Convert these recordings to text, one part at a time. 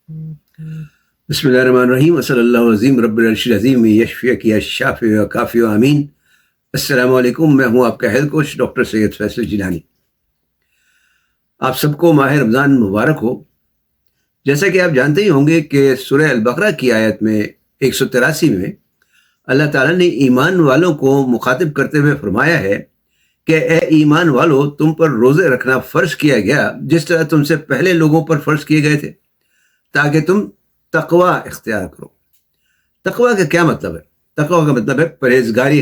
بسم اللہ الرحمن الرحیم وصلی اللہ عظیم رب العرش العظیم یشفیک یا شافی و کافی و امین۔ السلام علیکم، میں ہوں آپ کا ہیلتھ کوچ ڈاکٹر سید فیصل جیلانی۔ آپ سب کو ماہ رمضان مبارک ہو۔ جیسا کہ آپ جانتے ہی ہوں گے کہ سورہ البقرہ کی آیت میں 183 میں اللہ تعالیٰ نے ایمان والوں کو مخاطب کرتے ہوئے فرمایا ہے کہ اے ایمان والو، تم پر روزے رکھنا فرض کیا گیا جس طرح تم سے پہلے لوگوں پر فرض کیے گئے تھے، تاکہ تم تقوی اختیار کرو۔ تقوی کا کیا مطلب ہے؟ تقوی کا مطلب ہے پرہیزگاری،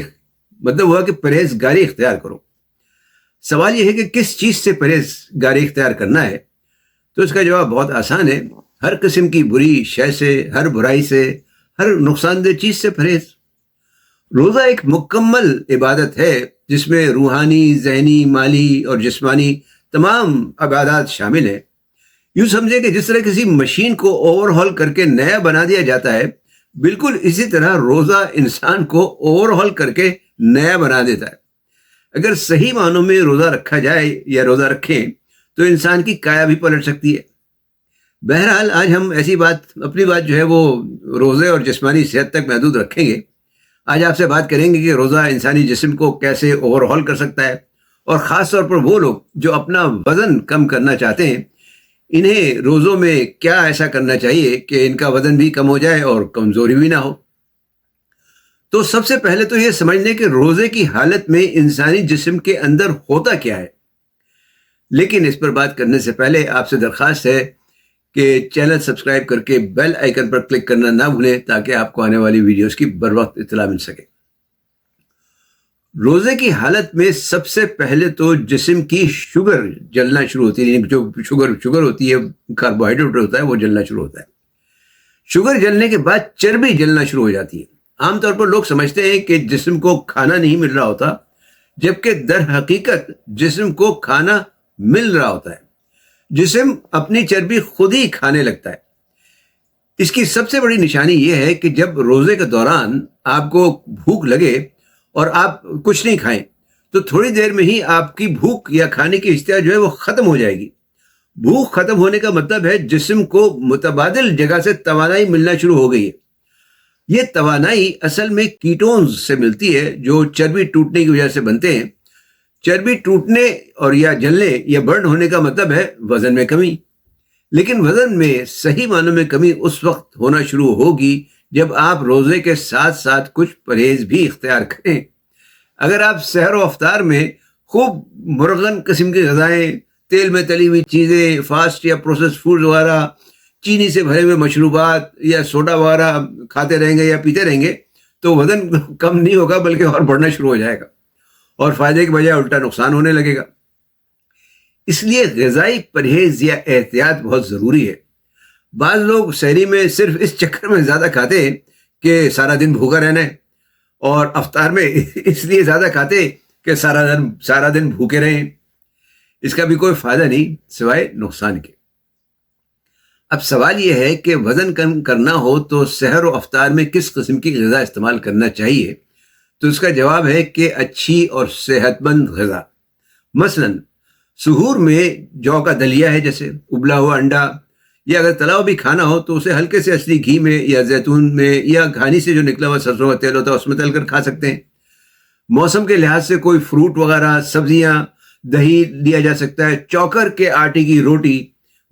مطلب ہوا کہ پرہیزگاری اختیار کرو۔ سوال یہ ہے کہ کس چیز سے پرہیزگاری اختیار کرنا ہے؟ تو اس کا جواب بہت آسان ہے، ہر قسم کی بری شے سے، ہر برائی سے، ہر نقصان دہ چیز سے پرہیز۔ روزہ ایک مکمل عبادت ہے جس میں روحانی، ذہنی، مالی اور جسمانی تمام عبادات شامل ہیں۔ یوں سمجھے کہ جس طرح کسی مشین کو اوور ہال کر کے نیا بنا دیا جاتا ہے، بالکل اسی طرح روزہ انسان کو اوور ہال کر کے نیا بنا دیتا ہے۔ اگر صحیح معنوں میں روزہ رکھا جائے یا روزہ رکھیں تو انسان کی کایا بھی پلٹ سکتی ہے۔ بہرحال آج ہم اپنی بات جو ہے وہ روزے اور جسمانی صحت تک محدود رکھیں گے۔ آج آپ سے بات کریں گے کہ روزہ انسانی جسم کو کیسے اوور ہال کر سکتا ہے، اور خاص طور پر وہ لوگ جو اپنا وزن کم کرنا چاہتے ہیں، انہیں روزوں میں کیا ایسا کرنا چاہیے کہ ان کا وزن بھی کم ہو جائے اور کمزوری بھی نہ ہو۔ تو سب سے پہلے تو یہ سمجھ لیں کہ روزے کی حالت میں انسانی جسم کے اندر ہوتا کیا ہے۔ لیکن اس پر بات کرنے سے پہلے آپ سے درخواست ہے کہ چینل سبسکرائب کر کے بیل آئیکن پر کلک کرنا نہ بھولیں تاکہ آپ کو آنے والی ویڈیوز کی بر وقت اطلاع مل سکے۔ روزے کی حالت میں سب سے پہلے تو جسم کی شوگر جلنا شروع ہوتی ہے، جو شوگر ہوتی ہے، کاربوہائیڈریٹ ہوتا ہے، وہ جلنا شروع ہوتا ہے۔ شوگر جلنے کے بعد چربی جلنا شروع ہو جاتی ہے۔ عام طور پر لوگ سمجھتے ہیں کہ جسم کو کھانا نہیں مل رہا ہوتا، جبکہ در حقیقت جسم کو کھانا مل رہا ہوتا ہے۔ جسم اپنی چربی خود ہی کھانے لگتا ہے۔ اس کی سب سے بڑی نشانی یہ ہے کہ جب روزے کے دوران آپ کو بھوک لگے اور آپ کچھ نہیں کھائیں تو تھوڑی دیر میں ہی آپ کی بھوک یا کھانے کی اشتہا جو ہے وہ ختم ہو جائے گی۔ بھوک ختم ہونے کا مطلب ہے جسم کو متبادل جگہ سے توانائی ملنا شروع ہو گئی ہے۔ یہ توانائی اصل میں کیٹونز سے ملتی ہے جو چربی ٹوٹنے کی وجہ سے بنتے ہیں۔ چربی ٹوٹنے اور یا جلنے یا برن ہونے کا مطلب ہے وزن میں کمی۔ لیکن وزن میں صحیح معنوں میں کمی اس وقت ہونا شروع ہوگی جب آپ روزے کے ساتھ ساتھ کچھ پرہیز بھی اختیار کریں۔ اگر آپ سحر و افطار میں خوب مرغن قسم کی غذائیں، تیل میں تلی ہوئی چیزیں، فاسٹ یا پروسیس فوڈ وغیرہ، چینی سے بھرے ہوئے مشروبات یا سوڈا وغیرہ کھاتے رہیں گے یا پیتے رہیں گے تو وزن کم نہیں ہوگا بلکہ اور بڑھنا شروع ہو جائے گا، اور فائدے کے بجائے الٹا نقصان ہونے لگے گا۔ اس لیے غذائی پرہیز یا احتیاط بہت ضروری ہے۔ بعض لوگ سحری میں صرف اس چکر میں زیادہ کھاتے ہیں کہ سارا دن بھوکا رہنا ہے، اور افطار میں اس لیے زیادہ کھاتے کہ سارا دن بھوکے رہیں۔ اس کا بھی کوئی فائدہ نہیں سوائے نقصان کے۔ اب سوال یہ ہے کہ وزن کم کرنا ہو تو سحر و افطار میں کس قسم کی غذا استعمال کرنا چاہیے؟ تو اس کا جواب ہے کہ اچھی اور صحت مند غذا۔ مثلا سحور میں جو کا دلیا ہے، جیسے ابلا ہوا انڈا، یا اگر تلا ہوا بھی کھانا ہو تو اسے ہلکے سے اصلی گھی میں یا زیتون میں یا گھانی سے جو نکلا ہوا سرسوں کا تیل ہوتا ہے اس میں تل کر کھا سکتے ہیں۔ موسم کے لحاظ سے کوئی فروٹ وغیرہ، سبزیاں، دہی لیا جا سکتا ہے، چوکر کے آٹے کی روٹی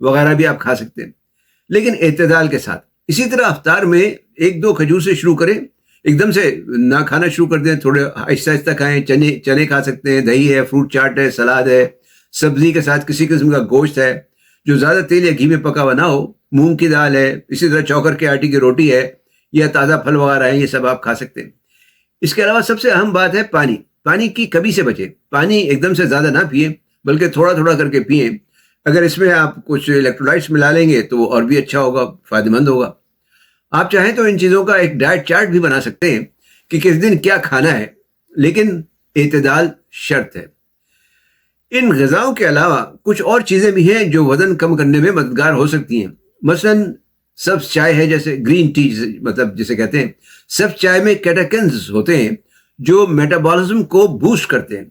وغیرہ بھی آپ کھا سکتے ہیں، لیکن اعتدال کے ساتھ۔ اسی طرح افطار میں 1-2 کھجور سے شروع کریں، ایک دم سے نہ کھانا شروع کر دیں، تھوڑے آہستہ آہستہ کھائیں۔ چنے کھا سکتے ہیں، دہی ہے، فروٹ چاٹ ہے، سلاد ہے، سبزی کے ساتھ کسی قسم کا گوشت ہے جو زیادہ تیل یا گھی میں پکا ہوا نہ ہو، مونگ کی دال ہے، اسی طرح چوکر کے آٹے کی روٹی ہے، یا تازہ پھل وغیرہ ہیں، یہ سب آپ کھا سکتے ہیں۔ اس کے علاوہ سب سے اہم بات ہے پانی کی کمی سے بچیں۔ پانی ایک دم سے زیادہ نہ پئیں بلکہ تھوڑا تھوڑا کر کے پئیں۔ اگر اس میں آپ کچھ الیکٹرولائٹس ملا لیں گے تو وہ اور بھی اچھا ہوگا، فائدہ مند ہوگا۔ آپ چاہیں تو ان چیزوں کا ایک ڈائٹ چارٹ بھی بنا سکتے ہیں کہ کس دن کیا کھانا ہے، لیکن اعتدال شرط ہے۔ ان غذاؤں کے علاوہ کچھ اور چیزیں بھی ہیں جو وزن کم کرنے میں مددگار ہو سکتی ہیں۔ مثلا سبز چائے ہے، جیسے گرین ٹی مطلب جسے کہتے ہیں۔ سبز چائے میں کیٹاکنز ہوتے ہیں جو میٹابولزم کو بوسٹ کرتے ہیں،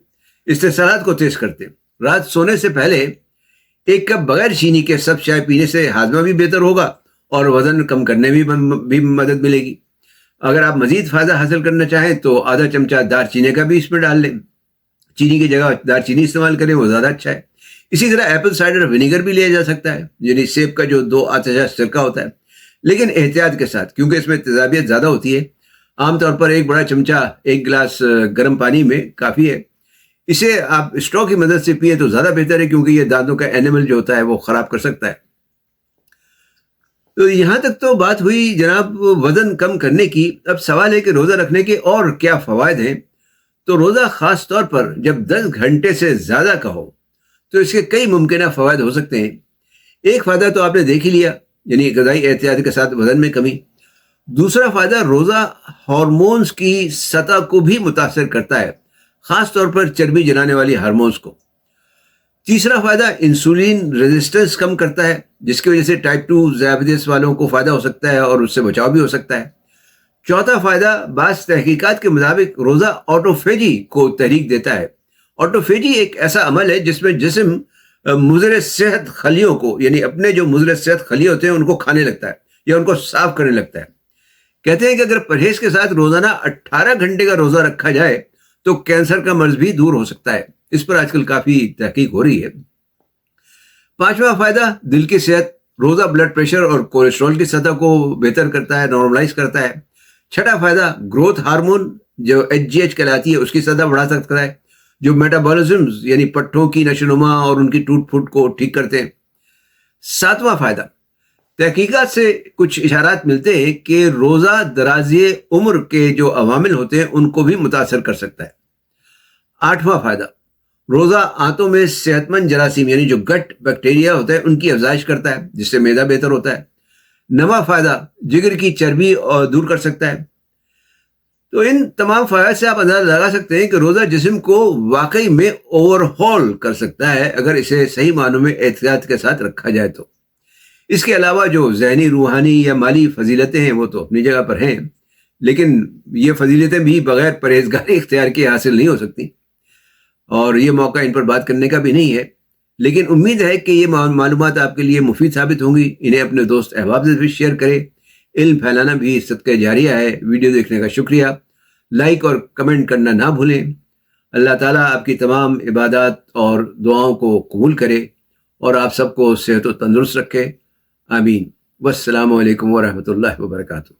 استحصالات کو تیز کرتے ہیں۔ رات سونے سے پہلے 1 کپ بغیر چینی کے سبز چائے پینے سے ہاضمہ بھی بہتر ہوگا اور وزن کم کرنے میں بھی مدد ملے گی۔ اگر آپ مزید فائدہ حاصل کرنا چاہیں تو آدھا چمچہ دار چینی کا بھی اس میں ڈال لیں، چینی کی جگہ دار چینی استعمال کریں، وہ زیادہ اچھا ہے۔ اسی طرح ایپل سائڈر ونیگر بھی لیا جا سکتا ہے، یعنی سیب کا جو 2 سرکہ ہوتا ہے، لیکن احتیاط کے ساتھ، کیونکہ اس میں تیزابیت زیادہ ہوتی ہے۔ عام طور پر 1 بڑا چمچہ 1 گلاس گرم پانی میں کافی ہے۔ اسے آپ اسٹرو کی مدد سے پیئیں تو زیادہ بہتر ہے، کیونکہ یہ دانتوں کا اینیمل جو ہوتا ہے وہ خراب کر سکتا ہے۔ تو یہاں تک تو بات ہوئی جناب وزن کم کرنے کی۔ اب سوال ہے کہ روزہ رکھنے کے اور کیا فوائد ہیں؟ تو روزہ خاص طور پر جب 10 گھنٹے سے زیادہ کا ہو تو اس کے کئی ممکنہ فوائد ہو سکتے ہیں۔ ایک فائدہ تو آپ نے دیکھ ہی لیا، یعنی غذائی احتیاط کے ساتھ وزن میں کمی۔ دوسرا فائدہ، روزہ ہارمونز کی سطح کو بھی متاثر کرتا ہے، خاص طور پر چربی جلانے والی ہارمونز کو۔ تیسرا فائدہ، انسولین ریزسٹنس کم کرتا ہے، جس کی وجہ سے ٹائپ 2 ذیابیطس والوں کو فائدہ ہو سکتا ہے اور اس سے بچاؤ بھی ہو سکتا ہے۔ چوتھا فائدہ، بعض تحقیقات کے مطابق روزہ آٹوفیجی کو تحریک دیتا ہے۔ آٹوفیجی ایک ایسا عمل ہے جس میں جسم مضر صحت خلیوں کو، یعنی اپنے جو مضر صحت خلیے ہوتے ہیں ان کو کھانے لگتا ہے یا ان کو صاف کرنے لگتا ہے۔ کہتے ہیں کہ اگر پرہیز کے ساتھ روزانہ 18 گھنٹے کا روزہ رکھا جائے تو کینسر کا مرض بھی دور ہو سکتا ہے۔ اس پر آج کل کافی تحقیق ہو رہی ہے۔ پانچواں فائدہ، دل کی صحت۔ روزہ بلڈ پریشر اور کولیسٹرول کی سطح کو بہتر کرتا ہے، نارملائز کرتا ہے۔ چھٹا فائدہ، گروتھ ہارمون جو HGH کہلاتی ہے اس کی سطح بڑھا سکتا ہے، جو میٹابولزم یعنی پٹھوں کی نشو و نما اور ان کی ٹوٹ پھوٹ کو ٹھیک کرتے ہیں۔ ساتواں فائدہ، تحقیقات سے کچھ اشارات ملتے ہیں کہ روزہ درازی عمر کے جو عوامل ہوتے ہیں ان کو بھی متاثر کر سکتا ہے۔ آٹھواں فائدہ، روزہ آنتوں میں صحت مند جراثیم یعنی جو گٹ بیکٹیریا ہوتا ہے ان کی افزائش کرتا ہے، جس سے معدہ بہتر ہوتا ہے۔ نواں فائدہ، جگر کی چربی دور کر سکتا ہے۔ تو ان تمام فوائد سے آپ اندازہ لگا سکتے ہیں کہ روزہ جسم کو واقعی میں اوور ہال کر سکتا ہے اگر اسے صحیح معنوں میں احتیاط کے ساتھ رکھا جائے تو۔ اس کے علاوہ جو ذہنی، روحانی یا مالی فضیلتیں ہیں وہ تو اپنی جگہ پر ہیں، لیکن یہ فضیلتیں بھی بغیر پرہیزگاری اختیار کے حاصل نہیں ہو سکتی، اور یہ موقع ان پر بات کرنے کا بھی نہیں ہے۔ لیکن امید ہے کہ یہ معلومات آپ کے لیے مفید ثابت ہوں گی۔ انہیں اپنے دوست احباب سے بھی شیئر کریں۔ علم پھیلانا بھی صدقہ جاریہ ہے۔ ویڈیو دیکھنے کا شکریہ۔ لائک اور کمنٹ کرنا نہ بھولیں۔ اللہ تعالیٰ آپ کی تمام عبادات اور دعاؤں کو قبول کرے اور آپ سب کو صحت و تندرست رکھے۔ آمین۔ والسلام علیکم ورحمۃ اللہ وبرکاتہ۔